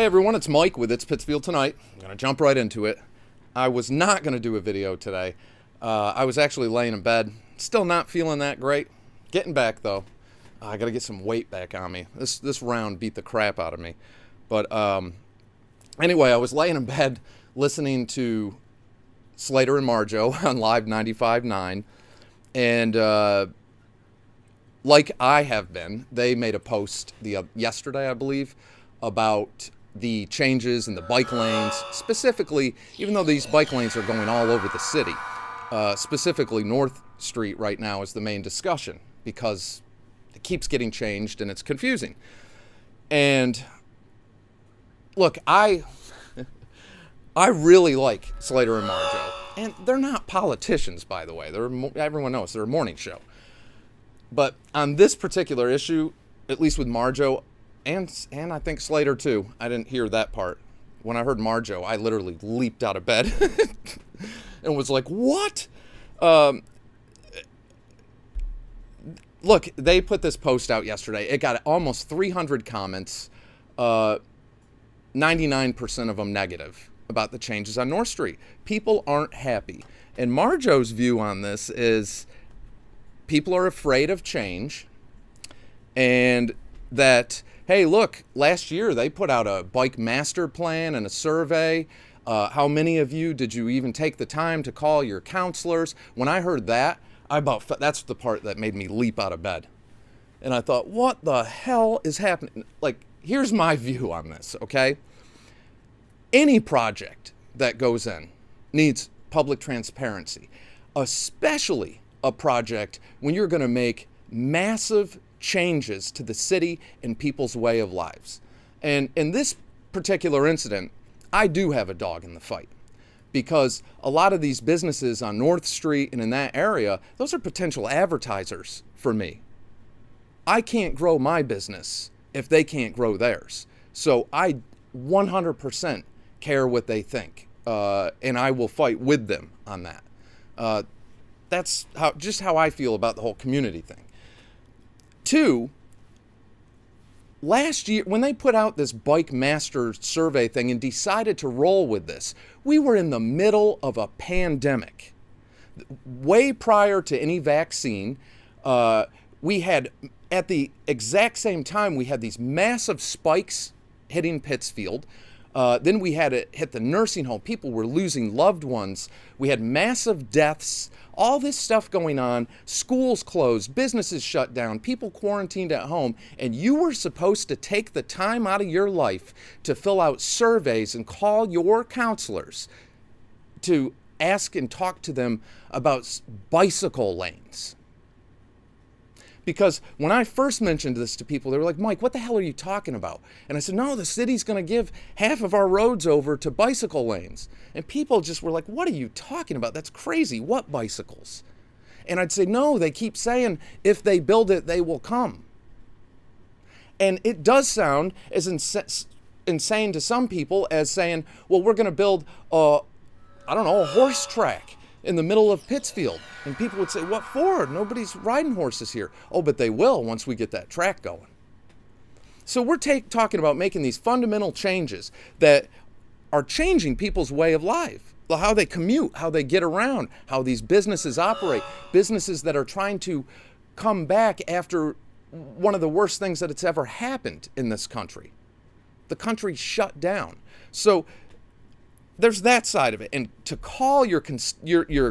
Hey everyone, it's Mike with It's Pittsfield Tonight. I'm going to jump right into it. I was not going to do a video today. I was actually laying in bed, still not feeling that great. Getting back though. I got to get some weight back on me. This round beat the crap out of me. But anyway, I was laying in bed listening to Slater and Marjo on Live 95.9. And like I have been, they made a post yesterday, I believe, about the changes in the bike lanes, specifically, even though these bike lanes are going all over the city, specifically North Street right now is the main discussion because it keeps getting changed and it's confusing. And look, I really like Slater and Marjo, and they're not politicians, by the way. Everyone knows they're a morning show. But on this particular issue, at least with Marjo, and I think Slater too, I didn't hear that part. When I heard Marjo, I literally leaped out of bed and was like, what? Look, they put this post out yesterday. It got almost 300 comments, 99% of them negative about the changes on North Street. People aren't happy. And Marjo's view on this is people are afraid of change, and that, hey, look, last year they put out a bike master plan and a survey. How many of you did you even take the time to call your counselors? When I heard that, that's the part that made me leap out of bed. And I thought, what the hell is happening? Like, here's my view on this, okay? Any project that goes in needs public transparency, especially a project when you're going to make massive changes to the city and people's way of lives. And in this particular incident, I do have a dog in the fight, because a lot of these businesses on North Street and in that area, those are potential advertisers for me. I can't grow my business if they can't grow theirs. So I 100% care what they think, and I will fight with them on that. That's how I feel about the whole community thing. Two, last year, when they put out this bike master survey thing and decided to roll with this, we were in the middle of a pandemic. Way prior to any vaccine, we had, at the exact same time, we had these massive spikes hitting Pittsfield. Then we had it hit the nursing home. People were losing loved ones. We had massive deaths, all this stuff going on, schools closed, businesses shut down, people quarantined at home, and you were supposed to take the time out of your life to fill out surveys and call your counselors to ask and talk to them about bicycle lanes. Because when I first mentioned this to people, they were like, Mike, what the hell are you talking about? And I said, no, the city's going to give half of our roads over to bicycle lanes. And people just were like, what are you talking about? That's crazy. What bicycles? And I'd say, no, they keep saying if they build it, they will come. And it does sound as insane to some people as saying, well, we're going to build a horse track in the middle of Pittsfield. And people would say, what for? Nobody's riding horses here. Oh, but they will once we get that track going. So we're talking about making these fundamental changes that are changing people's way of life, how they commute, how they get around, how these businesses operate, businesses that are trying to come back after one of the worst things that it's ever happened in this country. The country shut down. So there's that side of it. And to call your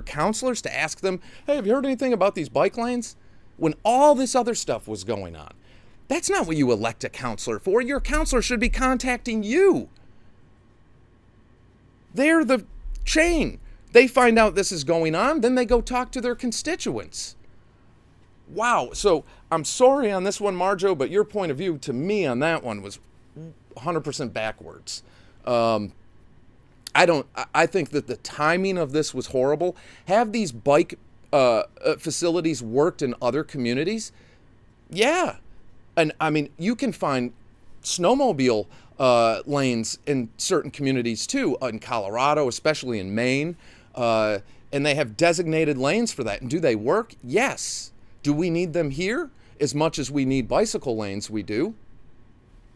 counselors to ask them, hey, have you heard anything about these bike lanes? When all this other stuff was going on. That's not what you elect a counselor for. Your counselor should be contacting you. They're the chain. They find out this is going on, then they go talk to their constituents. Wow. So I'm sorry on this one, Marjo, but your point of view to me on that one was 100% backwards. I think that the timing of this was horrible. Have these bike facilities worked in other communities? Yeah. And I mean, you can find snowmobile lanes in certain communities too, in Colorado, especially in Maine. And they have designated lanes for that. And do they work? Yes. Do we need them here as much as we need bicycle lanes? We do.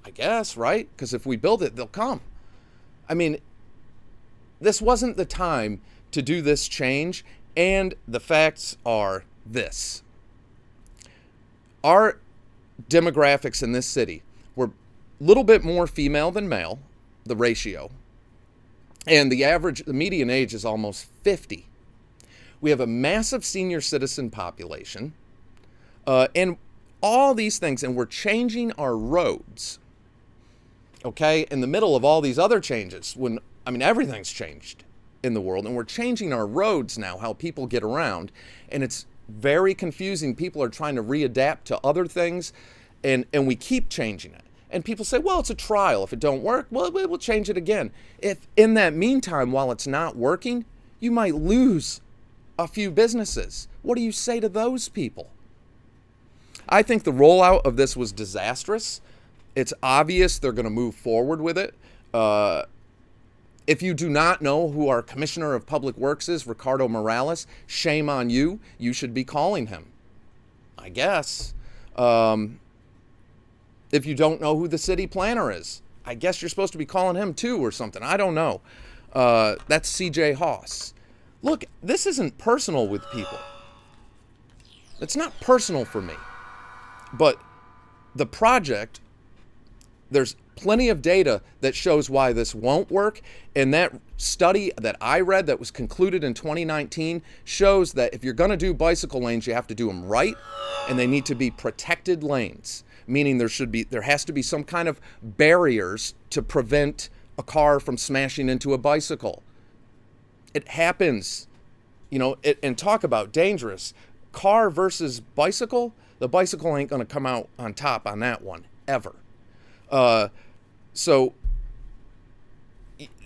I guess, right? Because if we build it, they'll come. I mean, this wasn't the time to do this change, and the facts are this. Our demographics in this city were a little bit more female than male, the ratio, and the median age is almost 50. We have a massive senior citizen population, and all these things, and we're changing our roads, okay, in the middle of all these other changes, everything's changed in the world, and we're changing our roads now, how people get around, and it's very confusing. People are trying to readapt to other things, and we keep changing it. And people say, well, it's a trial. If it don't work, well, we'll change it again. If in that meantime, while it's not working, you might lose a few businesses. What do you say to those people? I think the rollout of this was disastrous. It's obvious they're going to move forward with it. If you do not know who our Commissioner of Public Works is, Ricardo Morales, shame on you. You should be calling him, I guess. If you don't know who the city planner is, I guess you're supposed to be calling him too or something. I don't know. That's CJ Haas. Look, this isn't personal with people. It's not personal for me. But the project, there's plenty of data that shows why this won't work. And that study that I read that was concluded in 2019 shows that if you're going to do bicycle lanes, you have to do them right, and they need to be protected lanes, meaning there has to be some kind of barriers to prevent a car from smashing into a bicycle. It happens, and talk about dangerous. Car versus bicycle, the bicycle ain't going to come out on top on that one, ever. So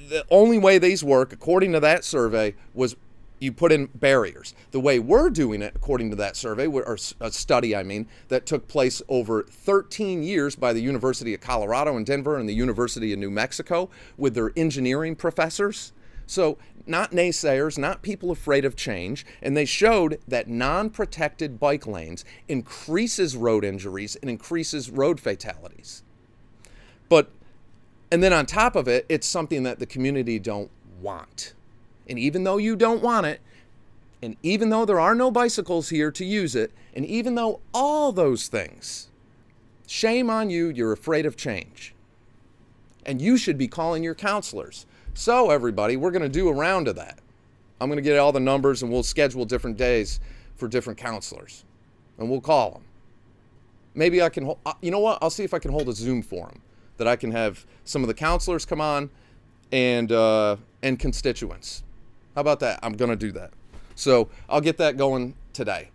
the only way these work, according to that survey, was you put in barriers. The way we're doing it, according to that survey, or a study, that took place over 13 years by the University of Colorado in Denver and the University of New Mexico with their engineering professors. So not naysayers, not people afraid of change. And they showed that non-protected bike lanes increases road injuries and increases road fatalities. And then on top of it, it's something that the community don't want. And even though you don't want it, and even though there are no bicycles here to use it, and even though all those things, shame on you, you're afraid of change. And you should be calling your counselors. So everybody, we're going to do a round of that. I'm going to get all the numbers, and we'll schedule different days for different counselors. And we'll call them. Maybe I can, you know what? I'll see if I can hold a Zoom forum that I can have some of the counselors come on and constituents. How about that? I'm going to do that. So I'll get that going today.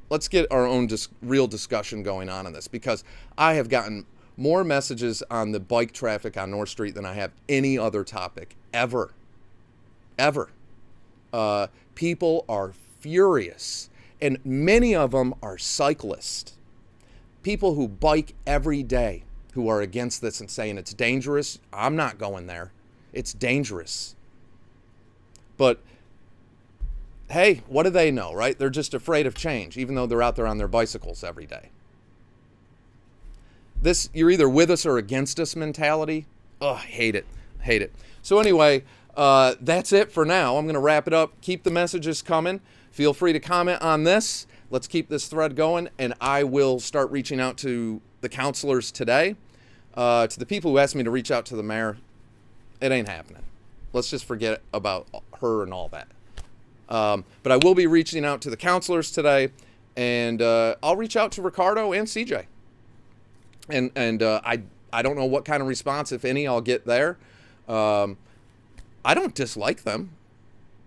Let's get our own real discussion going on this, because I have gotten more messages on the bike traffic on North Street than I have any other topic ever. People are furious, and many of them are cyclists. People who bike every day who are against this and saying it's dangerous. I'm not going there. It's dangerous. But hey, what do they know, right? They're just afraid of change, even though they're out there on their bicycles every day. This, you're either with us or against us mentality. Oh, I hate it. So anyway, that's it for now. I'm going to wrap it up. Keep the messages coming. Feel free to comment on this. Let's keep this thread going, and I will start reaching out to the counselors today. To the people who asked me to reach out to the mayor, it ain't happening. Let's just forget about her and all that. But I will be reaching out to the counselors today, and I'll reach out to Ricardo and CJ. And I don't know what kind of response, if any, I'll get there. I don't dislike them.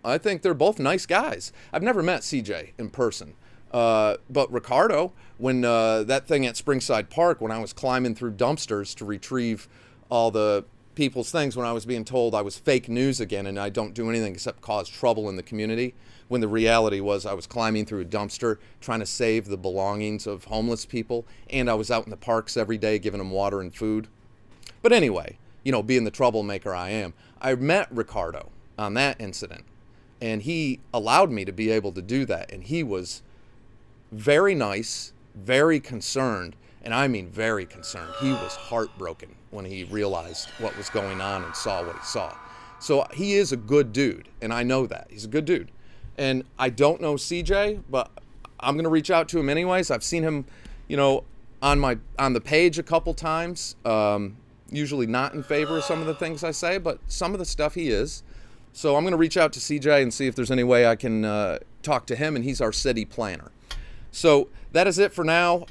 I think they're both nice guys. I've never met CJ in person. But Ricardo, when that thing at Springside Park, when I was climbing through dumpsters to retrieve all the people's things, when I was being told I was fake news again and I don't do anything except cause trouble in the community, when the reality was I was climbing through a dumpster trying to save the belongings of homeless people, and I was out in the parks every day giving them water and food. But anyway, being the troublemaker I am, I met Ricardo on that incident, and he allowed me to be able to do that, and he was very nice, very concerned, And I mean very concerned. He was heartbroken when he realized what was going on and saw what he saw. So he is a good dude, and I know that. He's a good dude. And I don't know CJ, but I'm going to reach out to him anyways. I've seen him, on the page a couple times. Usually not in favor of some of the things I say, but some of the stuff he is. So I'm going to reach out to CJ and see if there's any way I can talk to him, and he's our city planner. So that is it for now,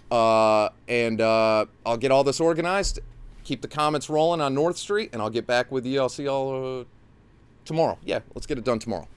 and I'll get all this organized, keep the comments rolling on North Street, and I'll get back with you. I'll see y'all tomorrow. Yeah, let's get it done tomorrow.